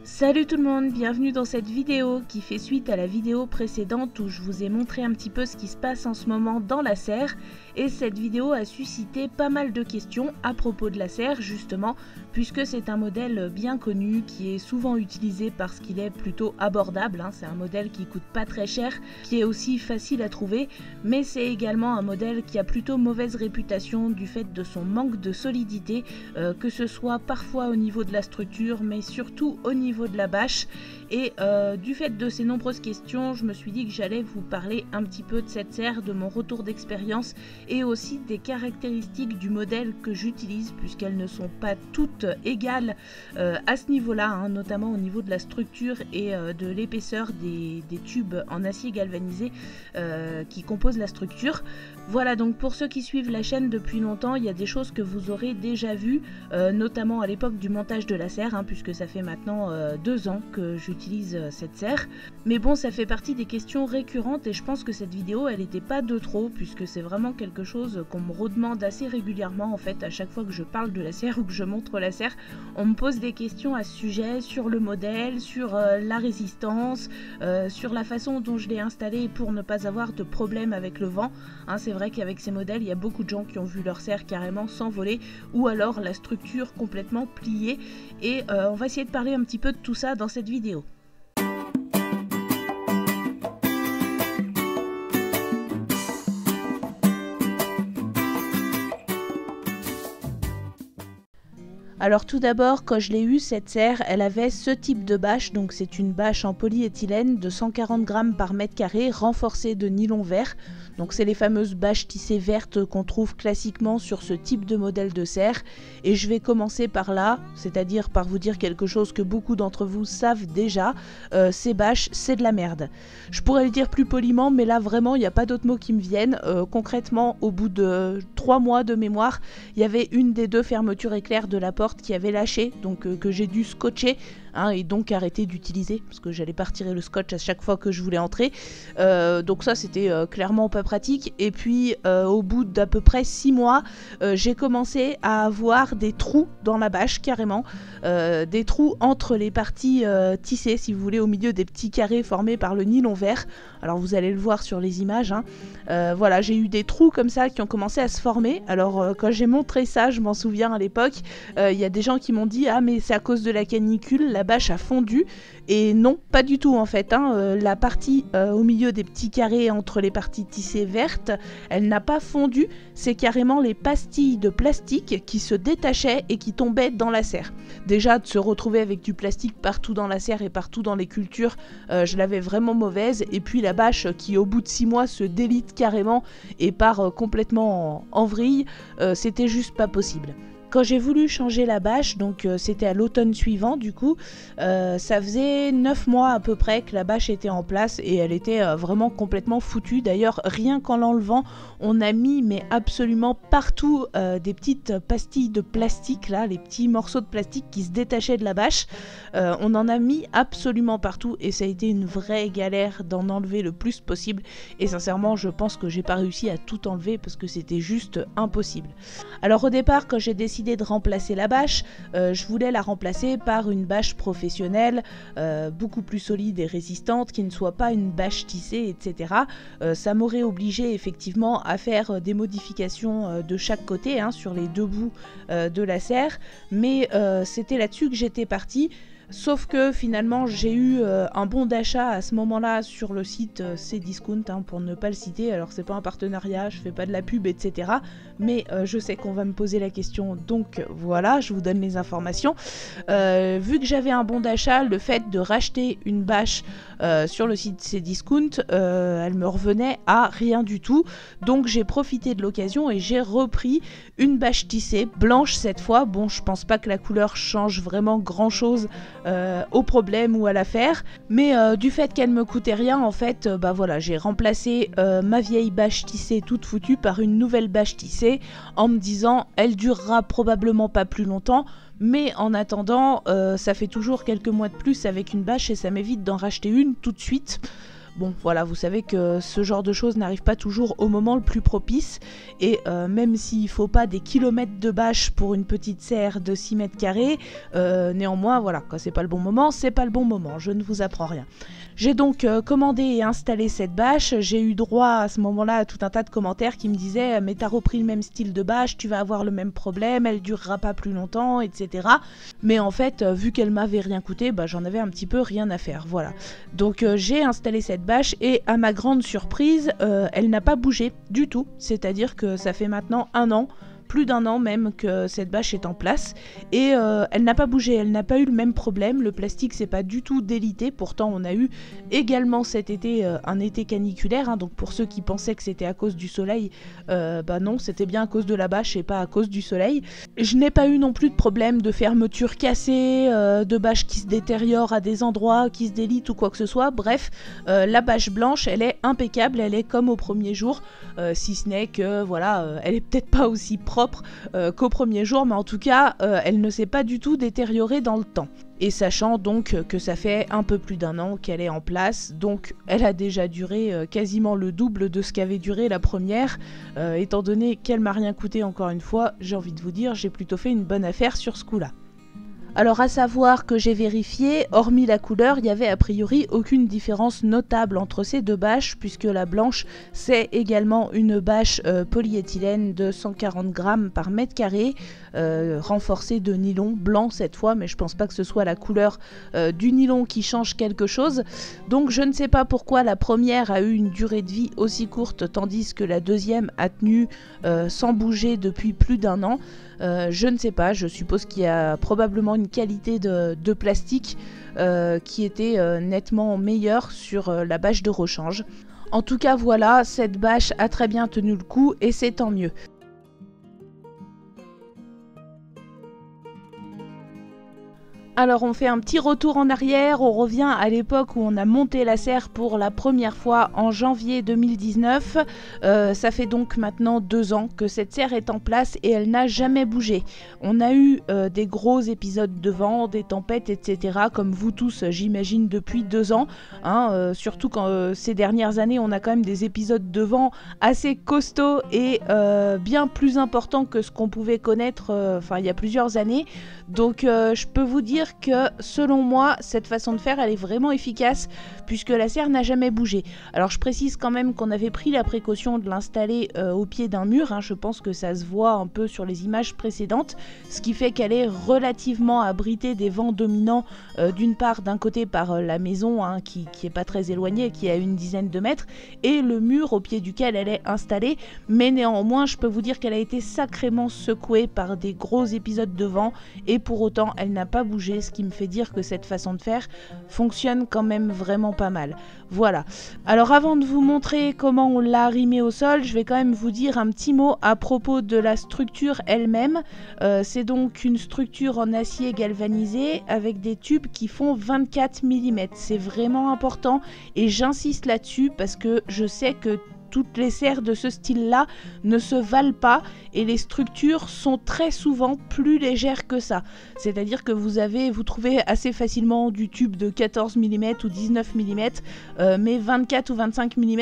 Salut tout le monde, bienvenue dans cette vidéo qui fait suite à la vidéo précédente où je vous ai montré un petit peu ce qui se passe en ce moment dans la serre. Et cette vidéo a suscité pas mal de questions à propos de la serre justement, puisque c'est un modèle bien connu qui est souvent utilisé parce qu'il est plutôt abordable. C'est un modèle qui coûte pas très cher, qui est aussi facile à trouver, mais c'est également un modèle qui a plutôt mauvaise réputation du fait de son manque de solidité, que ce soit parfois au niveau de la structure, mais surtout au niveau de la bâche. Et du fait de ces nombreuses questions, je me suis dit que j'allais vous parler un petit peu de cette serre, de mon retour d'expérience et aussi des caractéristiques du modèle que j'utilise, puisqu'elles ne sont pas toutes égales à ce niveau-là, notamment au niveau de la structure et de l'épaisseur des tubes en acier galvanisé qui composent la structure. Voilà, donc pour ceux qui suivent la chaîne depuis longtemps, il y a des choses que vous aurez déjà vues, notamment à l'époque du montage de la serre, puisque ça fait maintenant 2 ans que j'utilise cette serre. Mais bon, ça fait partie des questions récurrentes et je pense que cette vidéo, elle n'était pas de trop, puisque c'est vraiment quelque chose qu'on me redemande assez régulièrement en fait. À chaque fois que je parle de la serre ou que je montre la serre, on me pose des questions à ce sujet, sur le modèle, sur la résistance, sur la façon dont je l'ai installé pour ne pas avoir de problème avec le vent. C'est vrai qu'avec ces modèles, il y a beaucoup de gens qui ont vu leur serre carrément s'envoler ou alors la structure complètement pliée. Et on va essayer de parler un petit peu de tout ça dans cette vidéo. Alors tout d'abord, quand je l'ai eue, cette serre, elle avait ce type de bâche, donc c'est une bâche en polyéthylène de 140 grammes par mètre carré, renforcée de nylon vert. Donc c'est les fameuses bâches tissées vertes qu'on trouve classiquement sur ce type de modèle de serre. Et je vais commencer par là, c'est-à-dire par vous dire quelque chose que beaucoup d'entre vous savent déjà, ces bâches, c'est de la merde. Je pourrais le dire plus poliment, mais là vraiment, il n'y a pas d'autres mots qui me viennent. Concrètement, au bout de 3 mois de mémoire, il y avait une des 2 fermetures éclair de la porte qui avait lâché, donc que j'ai dû scotcher et donc arrêter d'utiliser parce que j'allais pas retirer le scotch à chaque fois que je voulais entrer. Donc ça c'était clairement pas pratique. Et puis au bout d'à peu près 6 mois, j'ai commencé à avoir des trous dans la bâche carrément, des trous entre les parties tissées, si vous voulez, au milieu des petits carrés formés par le nylon vert. Alors vous allez le voir sur les images. Voilà, j'ai eu des trous comme ça qui ont commencé à se former. Alors quand j'ai montré ça, je m'en souviens à l'époque, il y a des gens qui m'ont dit « Ah mais c'est à cause de la canicule, la bâche a fondu ». Et non, pas du tout en fait. La partie au milieu des petits carrés entre les parties tissées vertes, elle n'a pas fondu. C'est carrément les pastilles de plastique qui se détachaient et qui tombaient dans la serre. Déjà, de se retrouver avec du plastique partout dans la serre et partout dans les cultures, je l'avais vraiment mauvaise. Et puis la bâche qui au bout de 6 mois se délite carrément et part complètement en vrille, c'était juste pas possible. Quand j'ai voulu changer la bâche, donc c'était à l'automne suivant du coup, ça faisait 9 mois à peu près que la bâche était en place et elle était vraiment complètement foutue. D'ailleurs, rien qu'en l'enlevant, on a mis mais absolument partout des petites pastilles de plastique, là, les petits morceaux de plastique qui se détachaient de la bâche. On en a mis absolument partout et ça a été une vraie galère d'en enlever le plus possible. Et sincèrement, je pense que j'ai pas réussi à tout enlever parce que c'était juste impossible. Alors au départ, quand j'ai décidé de remplacer la bâche, je voulais la remplacer par une bâche professionnelle, beaucoup plus solide et résistante, qui ne soit pas une bâche tissée, etc. Ça m'aurait obligé effectivement à faire des modifications de chaque côté, sur les 2 bouts de la serre, mais c'était là-dessus que j'étais partie. Sauf que finalement j'ai eu un bon d'achat à ce moment-là sur le site Cdiscount, pour ne pas le citer. Alors c'est pas un partenariat, je fais pas de la pub, etc. Mais je sais qu'on va me poser la question, donc voilà, je vous donne les informations. Vu que j'avais un bon d'achat, le fait de racheter une bâche sur le site Cdiscount, elle me revenait à rien du tout. Donc j'ai profité de l'occasion et j'ai repris une bâche tissée, blanche cette fois. Bon, je pense pas que la couleur change vraiment grand chose au problème ou à l'affaire, mais du fait qu'elle me coûtait rien, en fait, voilà, j'ai remplacé ma vieille bâche tissée toute foutue par une nouvelle bâche tissée en me disant elle durera probablement pas plus longtemps, mais en attendant ça fait toujours quelques mois de plus avec une bâche et ça m'évite d'en racheter une tout de suite. Bon voilà, vous savez que ce genre de choses n'arrive pas toujours au moment le plus propice, et même s'il faut pas des kilomètres de bâche pour une petite serre de 6 mètres carrés, néanmoins voilà, quand c'est pas le bon moment, c'est pas le bon moment, je ne vous apprends rien. J'ai donc commandé et installé cette bâche. J'ai eu droit à ce moment-là à tout un tas de commentaires qui me disaient mais t'as repris le même style de bâche, tu vas avoir le même problème, elle durera pas plus longtemps, etc. Mais en fait, vu qu'elle m'avait rien coûté, bah, j'en avais un petit peu rien à faire, voilà. Donc j'ai installé cette bâche et à ma grande surprise, elle n'a pas bougé du tout. C'est-à-dire que ça fait maintenant 1 an, plus d'1 an même que cette bâche est en place, et elle n'a pas bougé, elle n'a pas eu le même problème, le plastique s'est pas du tout délité. Pourtant on a eu également cet été un été caniculaire, hein, donc pour ceux qui pensaient que c'était à cause du soleil, bah non, c'était bien à cause de la bâche et pas à cause du soleil. Je n'ai pas eu non plus de problème de fermeture cassée, de bâche qui se détériore à des endroits, qui se délite ou quoi que ce soit. Bref, la bâche blanche, elle est impeccable, elle est comme au premier jour, si ce n'est que voilà, elle est peut-être pas aussi propre qu'au premier jour, mais en tout cas elle ne s'est pas du tout détériorée dans le temps. Et sachant donc que ça fait un peu plus d'1 an qu'elle est en place, donc elle a déjà duré quasiment le double de ce qu'avait duré la première, étant donné qu'elle m'a rien coûté, encore une fois, j'ai envie de vous dire, j'ai plutôt fait une bonne affaire sur ce coup-là. Alors à savoir que j'ai vérifié, hormis la couleur, il n'y avait a priori aucune différence notable entre ces deux bâches, puisque la blanche c'est également une bâche polyéthylène de 140 grammes par mètre carré, renforcée de nylon blanc cette fois, mais je pense pas que ce soit la couleur du nylon qui change quelque chose. Donc je ne sais pas pourquoi la première a eu une durée de vie aussi courte, tandis que la deuxième a tenu sans bouger depuis plus d'1 an. Je ne sais pas, je suppose qu'il y a probablement une qualité de plastique qui était nettement meilleure sur la bâche de rechange. En tout cas voilà, cette bâche a très bien tenu le coup et c'est tant mieux. Alors on fait un petit retour en arrière, on revient à l'époque où on a monté la serre pour la première fois en janvier 2019. Ça fait donc maintenant 2 ans que cette serre est en place et elle n'a jamais bougé. On a eu des gros épisodes de vent, des tempêtes, etc. comme vous tous j'imagine depuis 2 ans. Hein, surtout quand ces dernières années on a quand même des épisodes de vent assez costauds et bien plus importants que ce qu'on pouvait connaître il y a plusieurs années. Donc je peux vous dire que selon moi cette façon de faire elle est vraiment efficace puisque la serre n'a jamais bougé. Alors je précise quand même qu'on avait pris la précaution de l'installer au pied d'un mur, hein. Je pense que ça se voit un peu sur les images précédentes, ce qui fait qu'elle est relativement abritée des vents dominants, d'une part d'un côté par la maison hein, qui est pas très éloignée, qui est à une dizaine de mètres, et le mur au pied duquel elle est installée, mais néanmoins je peux vous dire qu'elle a été sacrément secouée par des gros épisodes de vent et pour autant elle n'a pas bougé, ce qui me fait dire que cette façon de faire fonctionne quand même vraiment pas mal. Voilà. Alors avant de vous montrer comment on l'a arrimée au sol, je vais quand même vous dire un petit mot à propos de la structure elle-même. C'est donc une structure en acier galvanisé avec des tubes qui font 24 mm. C'est vraiment important et j'insiste là-dessus parce que je sais que toutes les serres de ce style-là ne se valent pas et les structures sont très souvent plus légères que ça. C'est-à-dire que vous trouvez assez facilement du tube de 14 mm ou 19 mm, mais 24 ou 25 mm,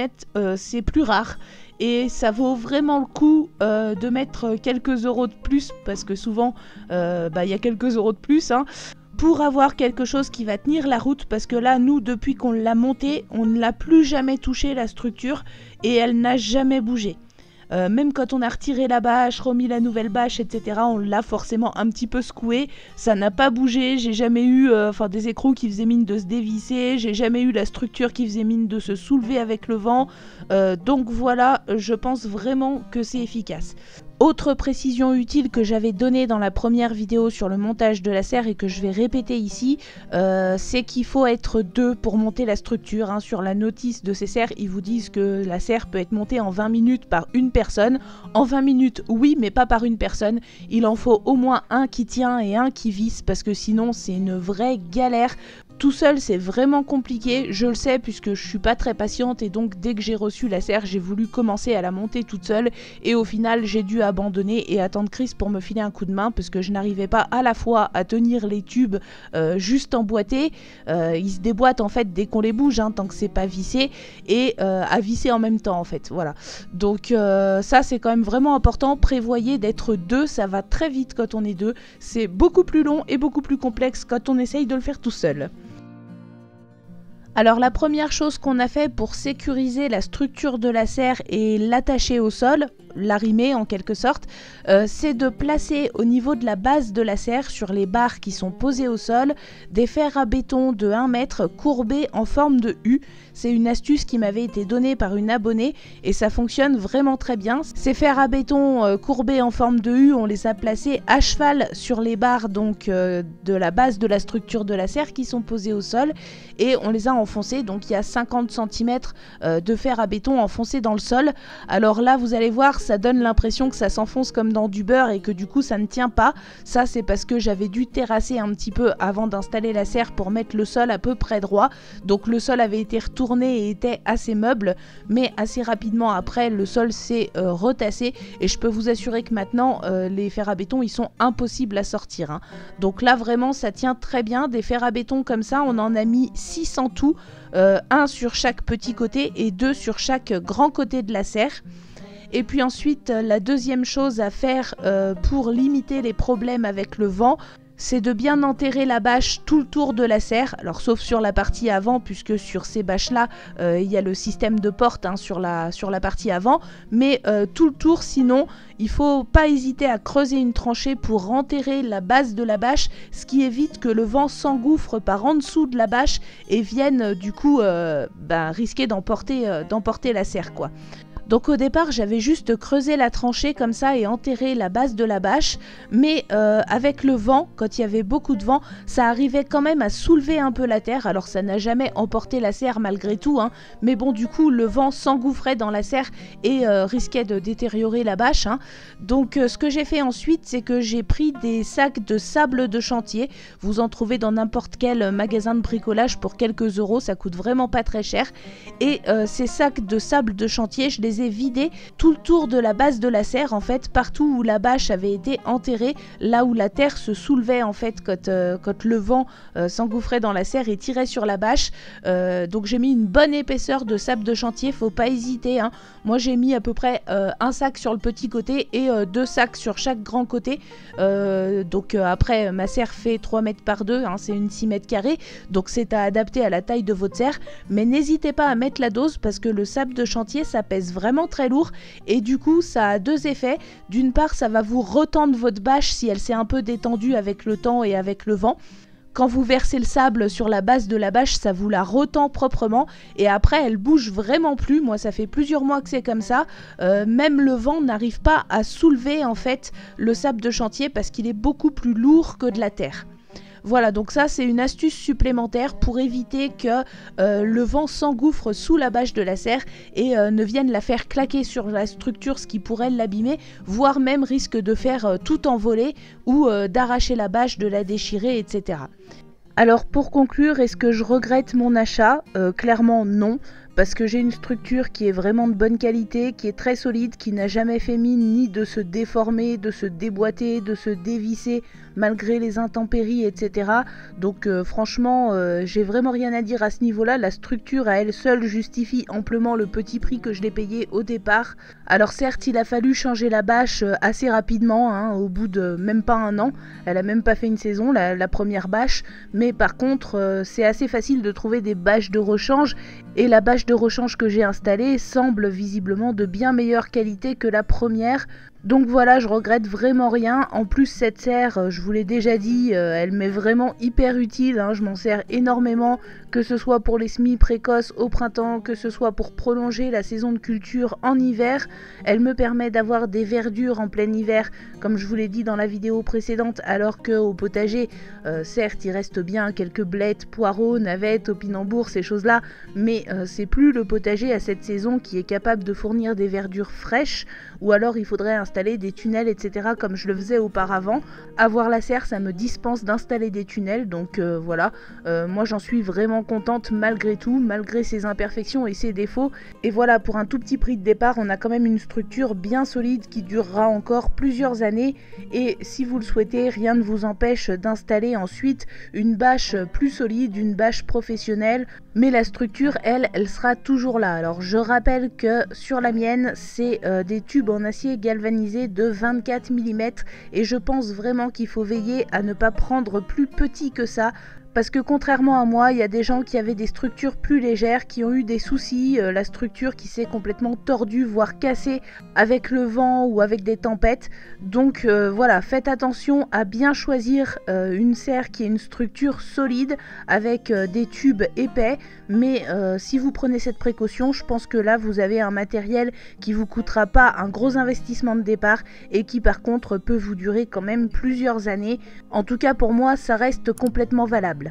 c'est plus rare. Et ça vaut vraiment le coup de mettre quelques euros de plus, parce que souvent, y a quelques euros de plus, hein, pour avoir quelque chose qui va tenir la route, parce que là, nous, depuis qu'on l'a montée, on ne l'a plus jamais touché la structure, et elle n'a jamais bougé. Même quand on a retiré la bâche, remis la nouvelle bâche, etc., on l'a forcément un petit peu secoué, ça n'a pas bougé, j'ai jamais eu des écrous qui faisaient mine de se dévisser, j'ai jamais eu la structure qui faisait mine de se soulever avec le vent, donc voilà, je pense vraiment que c'est efficace. Autre précision utile que j'avais donnée dans la première vidéo sur le montage de la serre et que je vais répéter ici, c'est qu'il faut être 2 pour monter la structure. Hein. Sur la notice de ces serres, ils vous disent que la serre peut être montée en 20 minutes par une personne. En 20 minutes, oui, mais pas par une personne. Il en faut au moins un qui tient et un qui visse, parce que sinon c'est une vraie galère. tout seul c'est vraiment compliqué, je le sais puisque je suis pas très patiente et donc dès que j'ai reçu la serre j'ai voulu commencer à la monter toute seule et au final j'ai dû abandonner et attendre Chris pour me filer un coup de main parce que je n'arrivais pas à la fois à tenir les tubes juste emboîtés, ils se déboîtent en fait dès qu'on les bouge tant que c'est pas vissé, et à visser en même temps en fait, voilà. Donc ça c'est quand même vraiment important, prévoyez d'être deux, ça va très vite quand on est deux, c'est beaucoup plus long et beaucoup plus complexe quand on essaye de le faire tout seul. Alors la première chose qu'on a fait pour sécuriser la structure de la serre et l'attacher au sol, l'arrimer en quelque sorte, c'est de placer au niveau de la base de la serre, sur les barres qui sont posées au sol, des fers à béton de 1 mètre courbés en forme de U. C'est une astuce qui m'avait été donnée par une abonnée et ça fonctionne vraiment très bien. Ces fers à béton courbés en forme de U, on les a placés à cheval sur les barres donc de la base de la structure de la serre qui sont posées au sol, et on les a enfoncés, donc il y a 50 cm de fer à béton enfoncé dans le sol. Alors là vous allez voir, ça donne l'impression que ça s'enfonce comme dans du beurre et que du coup ça ne tient pas. Ça c'est parce que j'avais dû terrasser un petit peu avant d'installer la serre pour mettre le sol à peu près droit, donc le sol avait été retourné et était assez meuble, mais assez rapidement après le sol s'est retassé et je peux vous assurer que maintenant les fers à béton ils sont impossibles à sortir, donc là vraiment ça tient très bien. Des fers à béton comme ça on en a mis 6 en tout, 1 sur chaque petit côté et 2 sur chaque grand côté de la serre. Et puis ensuite, la deuxième chose à faire pour limiter les problèmes avec le vent, c'est de bien enterrer la bâche tout le tour de la serre, alors sauf sur la partie avant, puisque sur ces bâches-là, il y a le système de porte sur la partie avant, mais tout le tour, sinon, il ne faut pas hésiter à creuser une tranchée pour enterrer la base de la bâche, ce qui évite que le vent s'engouffre par en dessous de la bâche et vienne du coup risquer d'emporter la serre, quoi. Donc au départ j'avais juste creusé la tranchée comme ça et enterré la base de la bâche, mais avec le vent, quand il y avait beaucoup de vent, ça arrivait quand même à soulever un peu la terre. Alors ça n'a jamais emporté la serre malgré tout, mais bon du coup le vent s'engouffrait dans la serre et risquait de détériorer la bâche. Donc ce que j'ai fait ensuite, c'est que j'ai pris des sacs de sable de chantier. Vous en trouvez dans n'importe quel magasin de bricolage pour quelques euros, ça coûte vraiment pas très cher. Et ces sacs de sable de chantier, je les ai vidés tout le tour de la base de la serre, en fait, partout où la bâche avait été enterrée, là où la terre se soulevait en fait quand le vent s'engouffrait dans la serre et tirait sur la bâche. Donc j'ai mis une bonne épaisseur de sable de chantier, faut pas hésiter. Moi j'ai mis à peu près un sac sur le petit côté et 2 sacs sur chaque grand côté. Donc après ma serre fait 3 mètres par 2, c'est une 6 mètres carrés, donc c'est à adapter à la taille de votre serre, mais n'hésitez pas à mettre la dose parce que le sable de chantier ça pèse vraiment très lourd et du coup ça a 2 effets. D'une part ça va vous retendre votre bâche si elle s'est un peu détendue avec le temps et avec le vent. Quand vous versez le sable sur la base de la bâche, ça vous la retend proprement et après elle bouge vraiment plus. Moi ça fait plusieurs mois que c'est comme ça, même le vent n'arrive pas à soulever en fait le sable de chantier parce qu'il est beaucoup plus lourd que de la terre. Voilà, donc ça c'est une astuce supplémentaire pour éviter que le vent s'engouffre sous la bâche de la serre et ne vienne la faire claquer sur la structure, ce qui pourrait l'abîmer, voire même risque de faire tout envoler ou d'arracher la bâche, de la déchirer, etc. Alors pour conclure, est-ce que je regrette mon achat ? Clairement non, parce que j'ai une structure qui est vraiment de bonne qualité, qui est très solide, qui n'a jamais fait mine ni de se déformer, de se déboîter, de se dévisser malgré les intempéries, etc. Donc franchement, j'ai vraiment rien à dire à ce niveau-là. La structure à elle seule justifie amplement le petit prix que je l'ai payé au départ. Alors certes, il a fallu changer la bâche assez rapidement, au bout de même pas 1 an. Elle a même pas fait une saison, la première bâche. Mais par contre, c'est assez facile de trouver des bâches de rechange. Et la bâche de rechange que j'ai installée semble visiblement de bien meilleure qualité que la première. Donc voilà, je regrette vraiment rien. En plus cette serre, je vous l'ai déjà dit, elle m'est vraiment hyper utile, je m'en sers énormément, que ce soit pour les semis précoces au printemps, que ce soit pour prolonger la saison de culture en hiver. Elle me permet d'avoir des verdures en plein hiver, comme je vous l'ai dit dans la vidéo précédente, alors qu'au potager, certes il reste bien quelques blettes, poireaux, navettes, topinambours, ces choses-là, mais c'est plus le potager à cette saison qui est capable de fournir des verdures fraîches, ou alors il faudrait installer installer des tunnels, etc. comme je le faisais auparavant. Avoir la serre, ça me dispense d'installer des tunnels, donc voilà. Moi j'en suis vraiment contente malgré tout, malgré ses imperfections et ses défauts. Et voilà, pour un tout petit prix de départ, on a quand même une structure bien solide qui durera encore plusieurs années. Et si vous le souhaitez, rien ne vous empêche d'installer ensuite une bâche plus solide, une bâche professionnelle. Mais la structure, elle sera toujours là. Alors je rappelle que sur la mienne, c'est des tubes en acier galvanisé de 24 mm. Et je pense vraiment qu'il faut veiller à ne pas prendre plus petit que ça. Parce que contrairement à moi, il y a des gens qui avaient des structures plus légères, qui ont eu des soucis, la structure qui s'est complètement tordue, voire cassée avec le vent ou avec des tempêtes. Donc voilà, faites attention à bien choisir une serre qui est une structure solide, avec des tubes épais. Mais si vous prenez cette précaution, je pense que là vous avez un matériel qui vous coûtera pas un gros investissement de départ et qui par contre peut vous durer quand même plusieurs années. En tout cas pour moi, ça reste complètement valable.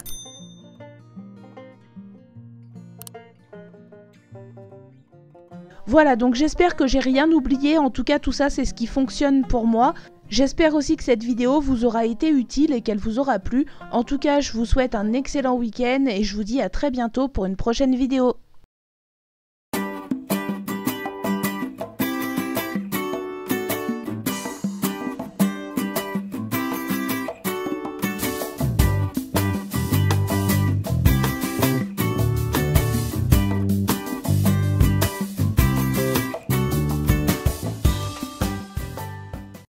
Voilà, donc j'espère que j'ai rien oublié, en tout cas tout ça c'est ce qui fonctionne pour moi. J'espère aussi que cette vidéo vous aura été utile et qu'elle vous aura plu. En tout cas, je vous souhaite un excellent week-end et je vous dis à très bientôt pour une prochaine vidéo.